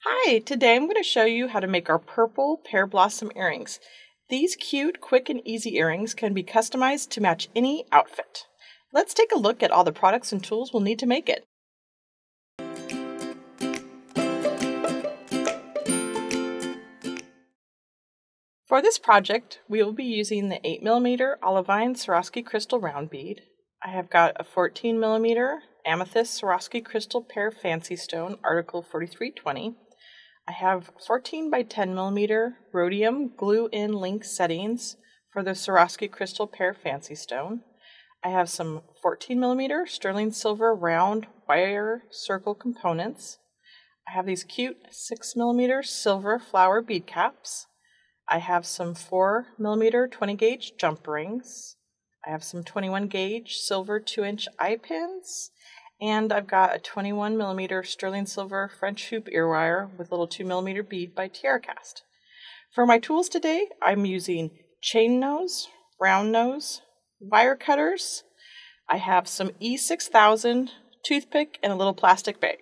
Hi, today I'm going to show you how to make our Purple Pear Blossom Earrings. These cute, quick, and easy earrings can be customized to match any outfit. Let's take a look at all the products and tools we'll need to make it. For this project, we will be using the 8mm Olivine Swarovski Crystal Round Bead. I have got a 14mm Amethyst Swarovski Crystal Pear Fancy Stone, Article 4320. I have 14 by 10mm Rhodium glue-in link settings for the Swarovski Crystal Pear Fancy Stone. I have some 14mm sterling silver round wire circle components. I have these cute 6mm silver flower bead caps. I have some 4mm 20 gauge jump rings. I have some 21 gauge silver 2-inch eye pins. And I've got a 21mm sterling silver French hoop ear wire with little 2mm bead by TierraCast. For my tools today, I'm using chain nose, round nose, wire cutters. I have some E6000 toothpick and a little plastic bag.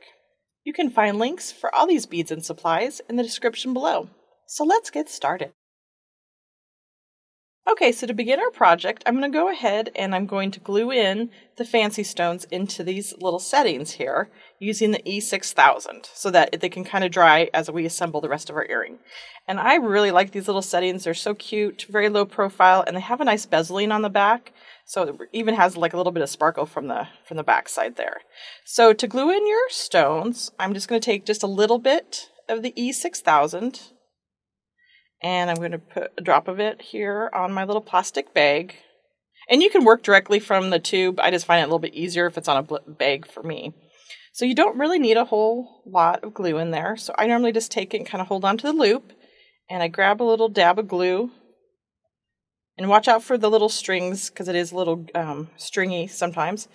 You can find links for all these beads and supplies in the description below. So let's get started. Okay, so to begin our project, I'm going to go ahead and I'm going to glue in the fancy stones into these little settings here using the E6000 so that they can kind of dry as we assemble the rest of our earring. And I really like these little settings. They're so cute, very low profile, and they have a nice bezeling on the back. So it even has like a little bit of sparkle from the back side there. So to glue in your stones, I'm just going to take just a little bit of the E6000. And I'm going to put a drop of it here on my little plastic bag. And you can work directly from the tube. I just find it a little bit easier if it's on a bag for me. So you don't really need a whole lot of glue in there. So I normally just take it and kind of hold on to the loop. And I grab a little dab of glue. And watch out for the little strings because it is a little stringy sometimes.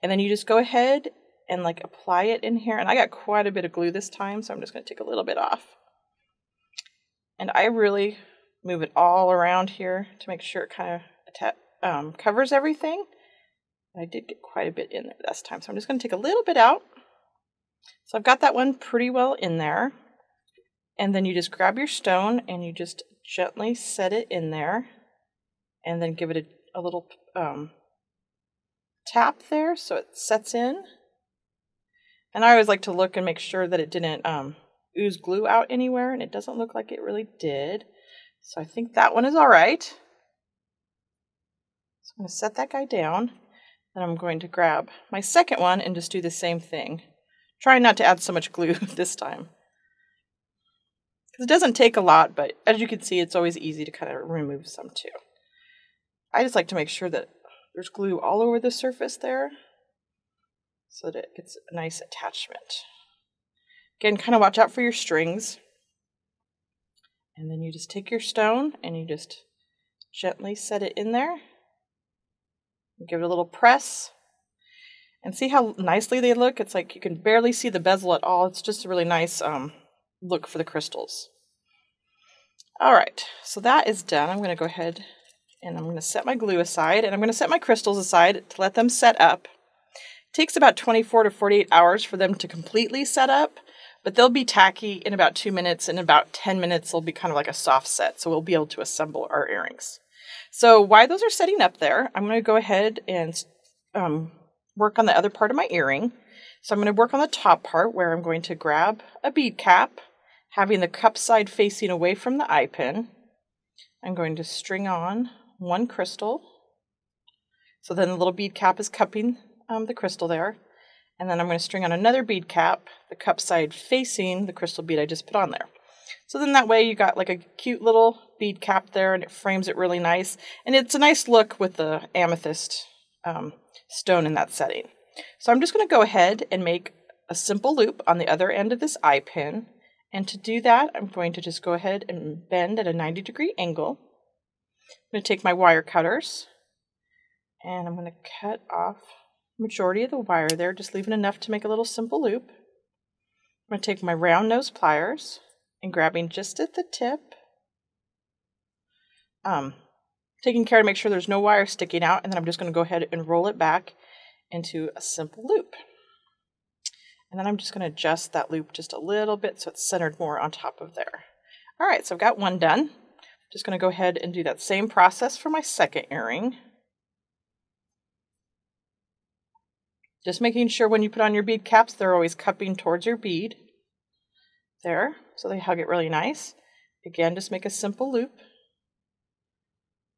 And then you just go ahead and like apply it in here. And I got quite a bit of glue this time, so I'm just going to take a little bit off. And I really move it all around here to make sure it kind of covers everything. I did get quite a bit in there this time, so I'm just going to take a little bit out. So I've got that one pretty well in there. And then you just grab your stone and you just gently set it in there. And then give it a little tap there so it sets in. And I always like to look and make sure that it didn't ooze glue out anywhere, and it doesn't look like it really did. So I think that one is all right. So I'm going to set that guy down, and I'm going to grab my second one and just do the same thing. Try not to add so much glue this time. Because it doesn't take a lot, but as you can see, it's always easy to kind of remove some too. I just like to make sure that there's glue all over the surface there so that it gets a nice attachment. Again, kind of watch out for your strings. And then you just take your stone and you just gently set it in there. Give it a little press. And see how nicely they look? It's like you can barely see the bezel at all. It's just a really nice look for the crystals. All right, so that is done. I'm going to go ahead and I'm going to set my glue aside. And I'm going to set my crystals aside to let them set up. It takes about 24 to 48 hours for them to completely set up. But they'll be tacky in about 2 minutes, and in about 10 minutes they'll be kind of like a soft set, so we'll be able to assemble our earrings. So while those are setting up there, I'm going to go ahead and work on the other part of my earring. So I'm going to work on the top part where I'm going to grab a bead cap, having the cup side facing away from the eye pin. I'm going to string on one crystal. So then the little bead cap is cupping the crystal there. And then I'm going to string on another bead cap, the cup side facing the crystal bead I just put on there. So then that way you got like a cute little bead cap there, and it frames it really nice. And it's a nice look with the amethyst stone in that setting. So I'm just going to go ahead and make a simple loop on the other end of this eye pin. And to do that, I'm going to just go ahead and bend at a 90-degree angle. I'm going to take my wire cutters and I'm going to cut off majority of the wire there, just leaving enough to make a little simple loop. I'm going to take my round nose pliers and grabbing just at the tip, taking care to make sure there's no wire sticking out, and then I'm just going to go ahead and roll it back into a simple loop. And then I'm just going to adjust that loop just a little bit so it's centered more on top of there. All right, so I've got one done. Just going to go ahead and do that same process for my second earring. Just making sure when you put on your bead caps, they're always cupping towards your bead. There, so they hug it really nice. Again, just make a simple loop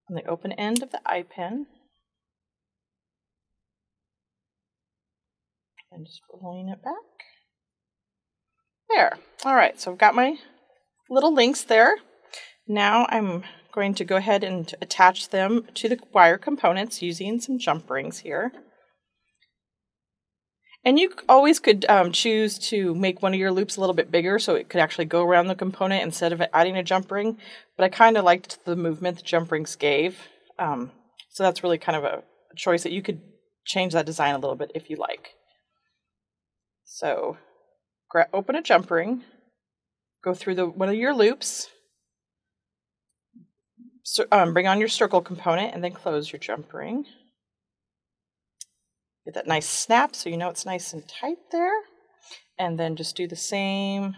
on the open end of the eye pin. And just rolling it back. There. All right, so I've got my little links there. Now I'm going to go ahead and attach them to the wire components using some jump rings here. And you always could choose to make one of your loops a little bit bigger so it could actually go around the component instead of adding a jump ring. But I kind of liked the movement the jump rings gave. So that's really kind of a choice that you could change that design a little bit if you like. So open a jump ring, go through one of your loops, bring on your circle component, and then close your jump ring. Get that nice snap so you know it's nice and tight there. And then just do the same,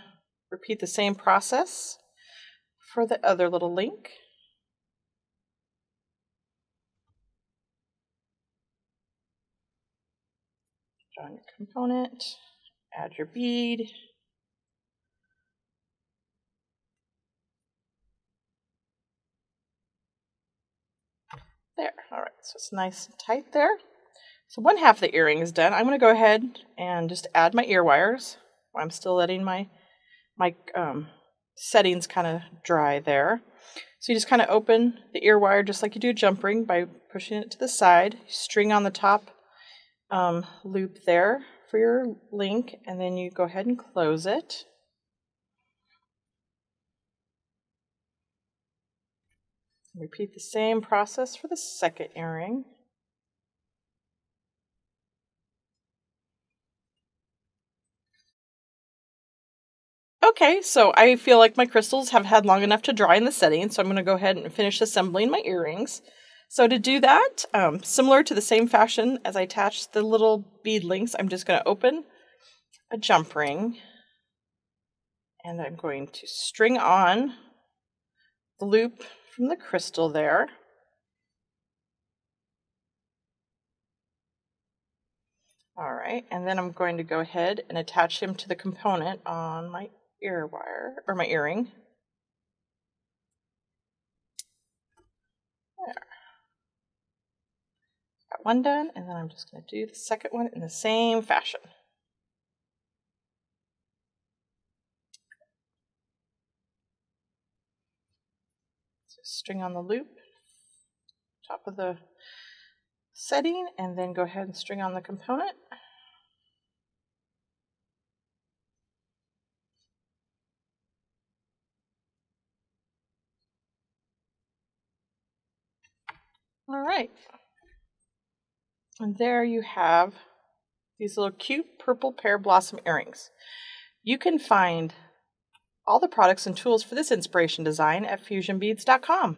repeat the same process for the other little link. Put on your component, add your bead. There, all right, so it's nice and tight there. So one half of the earring is done. I'm going to go ahead and just add my ear wires. I'm still letting my settings kind of dry there. So you just kind of open the ear wire just like you do a jump ring by pushing it to the side. String on the top loop there for your link, and then you go ahead and close it. Repeat the same process for the second earring. Okay, so I feel like my crystals have had long enough to dry in the setting, so I'm going to go ahead and finish assembling my earrings. So to do that, similar to the same fashion as I attached the little bead links, I'm just going to open a jump ring, and I'm going to string on the loop from the crystal there. All right, and then I'm going to go ahead and attach him to the component on my ear wire, or my earring. There. Got one done, and then I'm just going to do the second one in the same fashion. So string on the loop, top of the setting, and then go ahead and string on the component. All right. And there you have these little cute Purple Pear Blossom Earrings. You can find all the products and tools for this inspiration design at fusionbeads.com.